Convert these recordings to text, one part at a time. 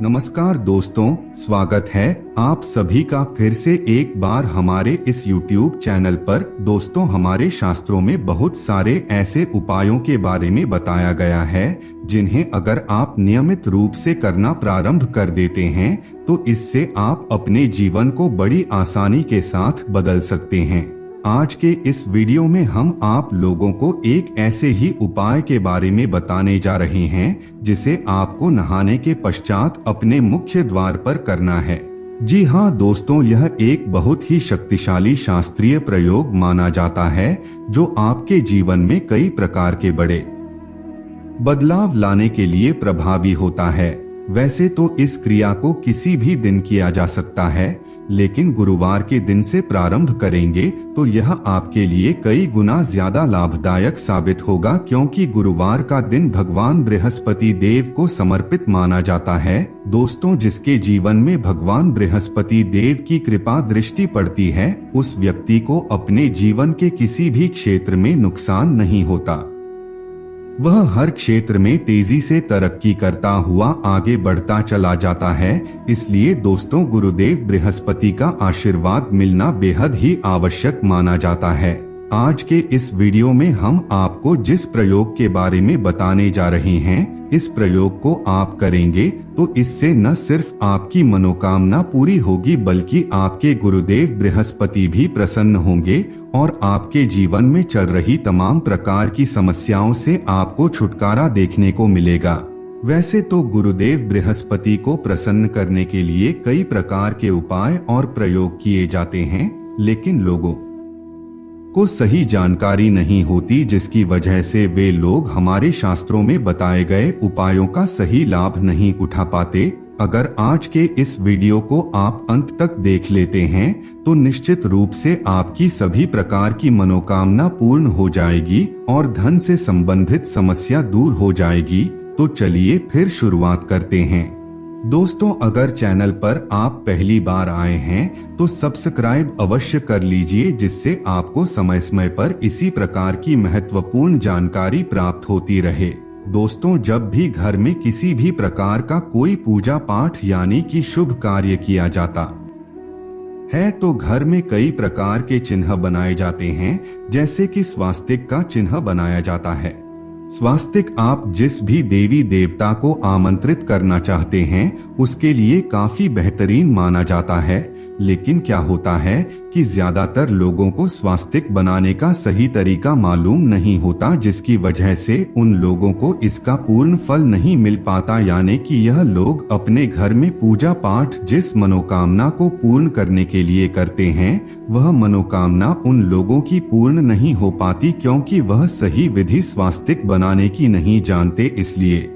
नमस्कार दोस्तों, स्वागत है आप सभी का फिर से एक बार हमारे इस YouTube चैनल पर। दोस्तों, हमारे शास्त्रों में बहुत सारे ऐसे उपायों के बारे में बताया गया है जिन्हें अगर आप नियमित रूप से करना प्रारंभ कर देते हैं तो इससे आप अपने जीवन को बड़ी आसानी के साथ बदल सकते हैं। आज के इस वीडियो में हम आप लोगों को एक ऐसे ही उपाय के बारे में बताने जा रहे हैं जिसे आपको नहाने के पश्चात अपने मुख्य द्वार पर करना है। जी हाँ दोस्तों, यह एक बहुत ही शक्तिशाली शास्त्रीय प्रयोग माना जाता है जो आपके जीवन में कई प्रकार के बड़े बदलाव लाने के लिए प्रभावी होता है। वैसे तो इस क्रिया को किसी भी दिन किया जा सकता है, लेकिन गुरुवार के दिन से प्रारंभ करेंगे तो यह आपके लिए कई गुना ज्यादा लाभदायक साबित होगा, क्योंकि गुरुवार का दिन भगवान बृहस्पति देव को समर्पित माना जाता है। दोस्तों, जिसके जीवन में भगवान बृहस्पति देव की कृपा दृष्टि पड़ती है उस व्यक्ति को अपने जीवन के किसी भी क्षेत्र में नुकसान नहीं होता। वह हर क्षेत्र में तेजी से तरक्की करता हुआ आगे बढ़ता चला जाता है। इसलिए दोस्तों, गुरुदेव बृहस्पति का आशीर्वाद मिलना बेहद ही आवश्यक माना जाता है। आज के इस वीडियो में हम आपको जिस प्रयोग के बारे में बताने जा रहे हैं, इस प्रयोग को आप करेंगे तो इससे न सिर्फ आपकी मनोकामना पूरी होगी बल्कि आपके गुरुदेव बृहस्पति भी प्रसन्न होंगे और आपके जीवन में चल रही तमाम प्रकार की समस्याओं से आपको छुटकारा देखने को मिलेगा। वैसे तो गुरुदेव बृहस्पति को प्रसन्न करने के लिए कई प्रकार के उपाय और प्रयोग किए जाते हैं, लेकिन लोगों को सही जानकारी नहीं होती, जिसकी वजह से वे लोग हमारे शास्त्रों में बताए गए उपायों का सही लाभ नहीं उठा पाते। अगर आज के इस वीडियो को आप अंत तक देख लेते हैं तो निश्चित रूप से आपकी सभी प्रकार की मनोकामना पूर्ण हो जाएगी और धन से संबंधित समस्या दूर हो जाएगी। तो चलिए फिर शुरुआत करते हैं। दोस्तों, अगर चैनल पर आप पहली बार आए हैं तो सब्सक्राइब अवश्य कर लीजिए, जिससे आपको समय समय पर इसी प्रकार की महत्वपूर्ण जानकारी प्राप्त होती रहे। दोस्तों, जब भी घर में किसी भी प्रकार का कोई पूजा पाठ यानी कि शुभ कार्य किया जाता है तो घर में कई प्रकार के चिन्ह बनाए जाते हैं, जैसे कि स्वास्तिक का चिन्ह बनाया जाता है। स्वास्तिक आप जिस भी देवी देवता को आमंत्रित करना चाहते हैं उसके लिए काफी बेहतरीन माना जाता है, लेकिन क्या होता है कि ज्यादातर लोगों को स्वास्तिक बनाने का सही तरीका मालूम नहीं होता, जिसकी वजह से उन लोगों को इसका पूर्ण फल नहीं मिल पाता। यानी कि यह लोग अपने घर में पूजा पाठ जिस मनोकामना को पूर्ण करने के लिए करते हैं वह मनोकामना उन लोगों की पूर्ण नहीं हो पाती, क्योंकि वह सही विधि स्वास्तिक बनाने की नहीं जानते। इसलिए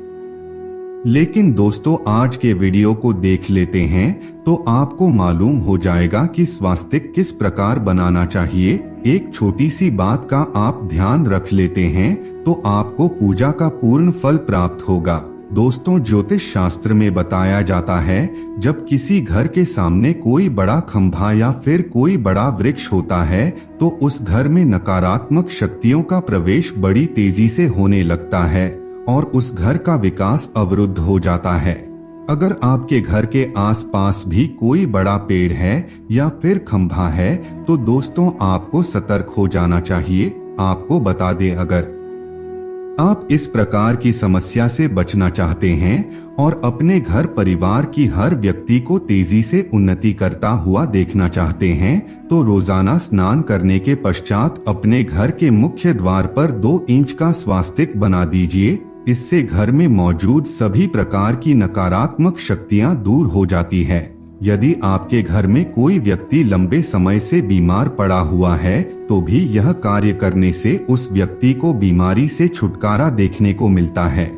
लेकिन दोस्तों, आज के वीडियो को देख लेते हैं तो आपको मालूम हो जाएगा कि स्वास्तिक किस प्रकार बनाना चाहिए। एक छोटी सी बात का आप ध्यान रख लेते हैं तो आपको पूजा का पूर्ण फल प्राप्त होगा। दोस्तों, ज्योतिष शास्त्र में बताया जाता है जब किसी घर के सामने कोई बड़ा खंभा या फिर कोई बड़ा वृक्ष होता है तो उस घर में नकारात्मक शक्तियों का प्रवेश बड़ी तेजी से होने लगता है और उस घर का विकास अवरुद्ध हो जाता है। अगर आपके घर के आसपास भी कोई बड़ा पेड़ है या फिर खंभा है तो दोस्तों आपको सतर्क हो जाना चाहिए। आपको बता दें, अगर आप इस प्रकार की समस्या से बचना चाहते हैं और अपने घर परिवार की हर व्यक्ति को तेजी से उन्नति करता हुआ देखना चाहते हैं तो रोजाना स्नान करने के पश्चात अपने घर के मुख्य द्वार पर 2 इंच का स्वास्तिक बना दीजिए। इससे घर में मौजूद सभी प्रकार की नकारात्मक शक्तियां दूर हो जाती है। यदि आपके घर में कोई व्यक्ति लंबे समय से बीमार पड़ा हुआ है तो भी यह कार्य करने से उस व्यक्ति को बीमारी से छुटकारा देखने को मिलता है।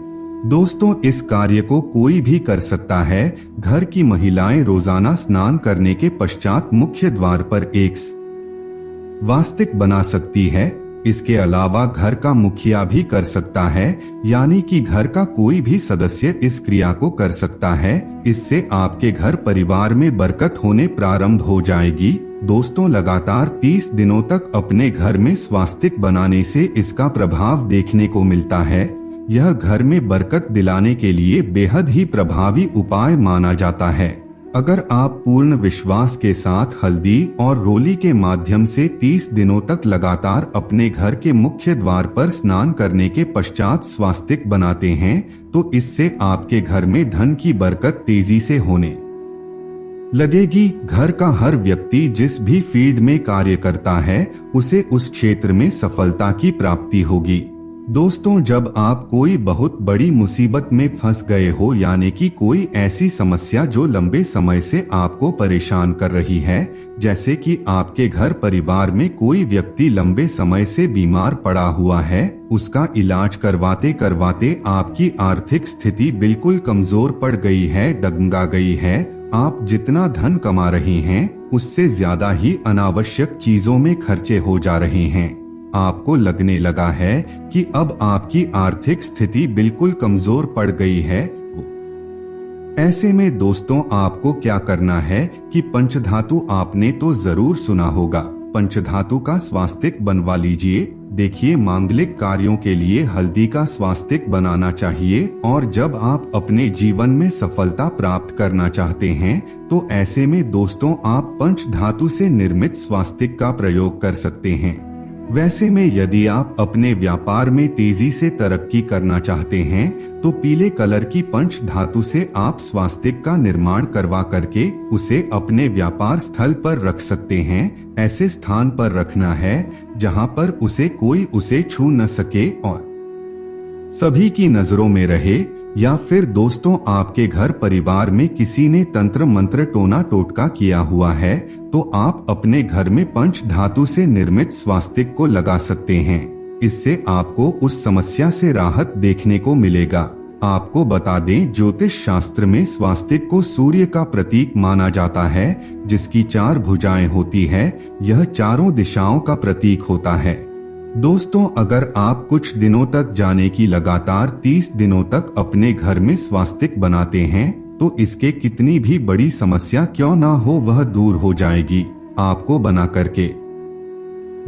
दोस्तों, इस कार्य को कोई भी कर सकता है। घर की महिलाएं रोजाना स्नान करने के पश्चात मुख्य द्वार पर एक स्वास्तिक बना सकती है। इसके अलावा घर का मुखिया भी कर सकता है, यानी कि घर का कोई भी सदस्य इस क्रिया को कर सकता है। इससे आपके घर परिवार में बरकत होने प्रारंभ हो जाएगी। दोस्तों, लगातार 30 दिनों तक अपने घर में स्वास्तिक बनाने से इसका प्रभाव देखने को मिलता है। यह घर में बरकत दिलाने के लिए बेहद ही प्रभावी उपाय माना जाता है। अगर आप पूर्ण विश्वास के साथ हल्दी और रोली के माध्यम से 30 दिनों तक लगातार अपने घर के मुख्य द्वार पर स्नान करने के पश्चात स्वास्तिक बनाते हैं तो इससे आपके घर में धन की बरकत तेजी से होने लगेगी। घर का हर व्यक्ति जिस भी फील्ड में कार्य करता है उसे उस क्षेत्र में सफलता की प्राप्ति होगी। दोस्तों, जब आप कोई बहुत बड़ी मुसीबत में फंस गए हो, यानी कि कोई ऐसी समस्या जो लंबे समय से आपको परेशान कर रही है, जैसे कि आपके घर परिवार में कोई व्यक्ति लंबे समय से बीमार पड़ा हुआ है, उसका इलाज करवाते करवाते आपकी आर्थिक स्थिति बिल्कुल कमजोर पड़ गई है, डगमगा गई है, आप जितना धन कमा रहे हैं उससे ज्यादा ही अनावश्यक चीजों में खर्चे हो जा रहे हैं, आपको लगने लगा है कि अब आपकी आर्थिक स्थिति बिल्कुल कमजोर पड़ गई है। ऐसे में दोस्तों, आपको क्या करना है कि पंचधातु आपने तो जरूर सुना होगा, पंचधातु का स्वास्तिक बनवा लीजिए। देखिए, मांगलिक कार्यों के लिए हल्दी का स्वास्तिक बनाना चाहिए और जब आप अपने जीवन में सफलता प्राप्त करना चाहते हैं तो ऐसे में दोस्तों आप पंचधातु से निर्मित स्वास्तिक का प्रयोग कर सकते हैं। वैसे में यदि आप अपने व्यापार में तेजी से तरक्की करना चाहते हैं तो पीले कलर की पंच धातु से आप स्वास्तिक का निर्माण करवा करके उसे अपने व्यापार स्थल पर रख सकते हैं। ऐसे स्थान पर रखना है जहां पर कोई उसे छू न सके और सभी की नजरों में रहे। या फिर दोस्तों, आपके घर परिवार में किसी ने तंत्र मंत्र टोना टोटका किया है तो आप अपने घर में पंच धातु से निर्मित स्वास्तिक को लगा सकते हैं। इससे आपको उस समस्या से राहत देखने को मिलेगा। आपको बता दें, ज्योतिष शास्त्र में स्वास्तिक को सूर्य का प्रतीक माना जाता है, जिसकी 4 भुजाएं होती है। यह चारों दिशाओं का प्रतीक होता है। दोस्तों, अगर आप कुछ दिनों तक जाने की लगातार 30 दिनों तक अपने घर में स्वास्तिक बनाते हैं तो इसके कितनी भी बड़ी समस्या क्यों ना हो वह दूर हो जाएगी। आपको बना करके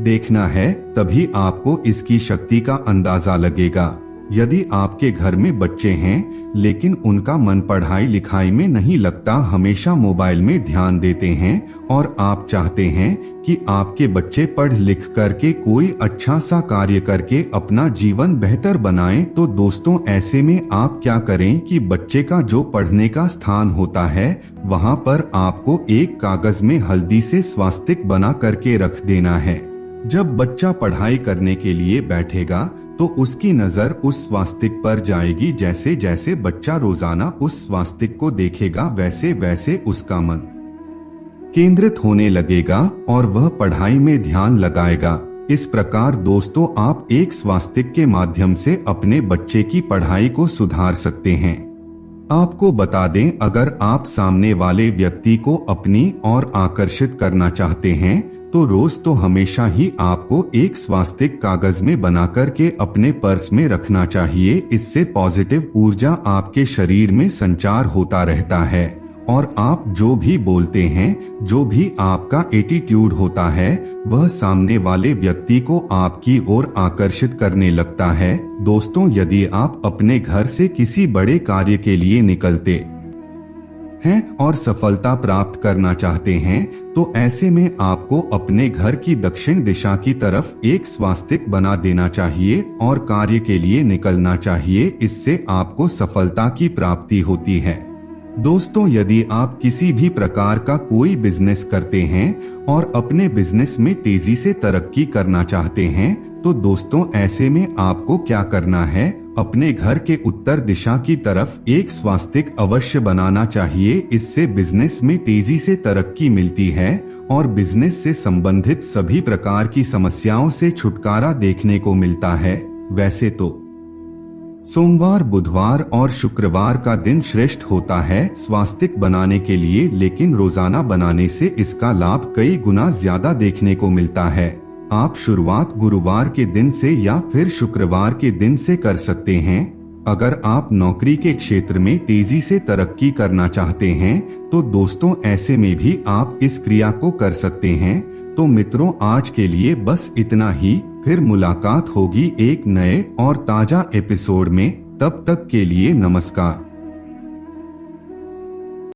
देखना है, तभी आपको इसकी शक्ति का अंदाजा लगेगा। यदि आपके घर में बच्चे हैं लेकिन उनका मन पढ़ाई लिखाई में नहीं लगता, हमेशा मोबाइल में ध्यान देते हैं और आप चाहते हैं कि आपके बच्चे पढ़ लिख करके कोई अच्छा सा कार्य करके अपना जीवन बेहतर बनाएं, तो दोस्तों ऐसे में आप क्या करें कि बच्चे का जो पढ़ने का स्थान होता है वहां पर आपको एक कागज में हल्दी से स्वास्तिक बना करके रख देना है। जब बच्चा पढ़ाई करने के लिए बैठेगा तो उसकी नजर उस स्वास्तिक पर जाएगी। जैसे जैसे बच्चा रोजाना उस स्वास्तिक को देखेगा वैसे वैसे उसका मन केंद्रित होने लगेगा और वह पढ़ाई में ध्यान लगाएगा। इस प्रकार दोस्तों आप एक स्वास्तिक के माध्यम से अपने बच्चे की पढ़ाई को सुधार सकते हैं। आपको बता दें, अगर आप सामने वाले व्यक्ति को अपनी ओर आकर्षित करना चाहते हैं तो रोज तो हमेशा ही आपको एक स्वास्तिक कागज में बना करके अपने पर्स में रखना चाहिए। इससे पॉजिटिव ऊर्जा आपके शरीर में संचार होता रहता है और आप जो भी बोलते हैं, जो भी आपका एटीट्यूड होता है, वह सामने वाले व्यक्ति को आपकी ओर आकर्षित करने लगता है। दोस्तों, यदि आप अपने घर से किसी बड़े कार्य के लिए निकलते हैं और सफलता प्राप्त करना चाहते हैं तो ऐसे में आपको अपने घर की दक्षिण दिशा की तरफ एक स्वास्तिक बना देना चाहिए और कार्य के लिए निकलना चाहिए। इससे आपको सफलता की प्राप्ति होती है। दोस्तों, यदि आप किसी भी प्रकार का कोई बिजनेस करते हैं और अपने बिजनेस में तेजी से तरक्की करना चाहते हैं तो दोस्तों ऐसे में आपको क्या करना है, अपने घर के उत्तर दिशा की तरफ एक स्वास्तिक अवश्य बनाना चाहिए। इससे बिजनेस में तेजी से तरक्की मिलती है और बिजनेस से संबंधित सभी प्रकार की समस्याओं से छुटकारा देखने को मिलता है। वैसे तो सोमवार, बुधवार और शुक्रवार का दिन श्रेष्ठ होता है स्वास्तिक बनाने के लिए, लेकिन रोजाना बनाने से इसका लाभ कई गुना ज्यादा देखने को मिलता है। आप शुरुआत गुरुवार के दिन से या फिर शुक्रवार के दिन से कर सकते हैं। अगर आप नौकरी के क्षेत्र में तेजी से तरक्की करना चाहते हैं तो दोस्तों ऐसे में भी आप इस क्रिया को कर सकते हैं। तो मित्रों, आज के लिए बस इतना ही। फिर मुलाकात होगी एक नए और ताजा एपिसोड में। तब तक के लिए नमस्कार।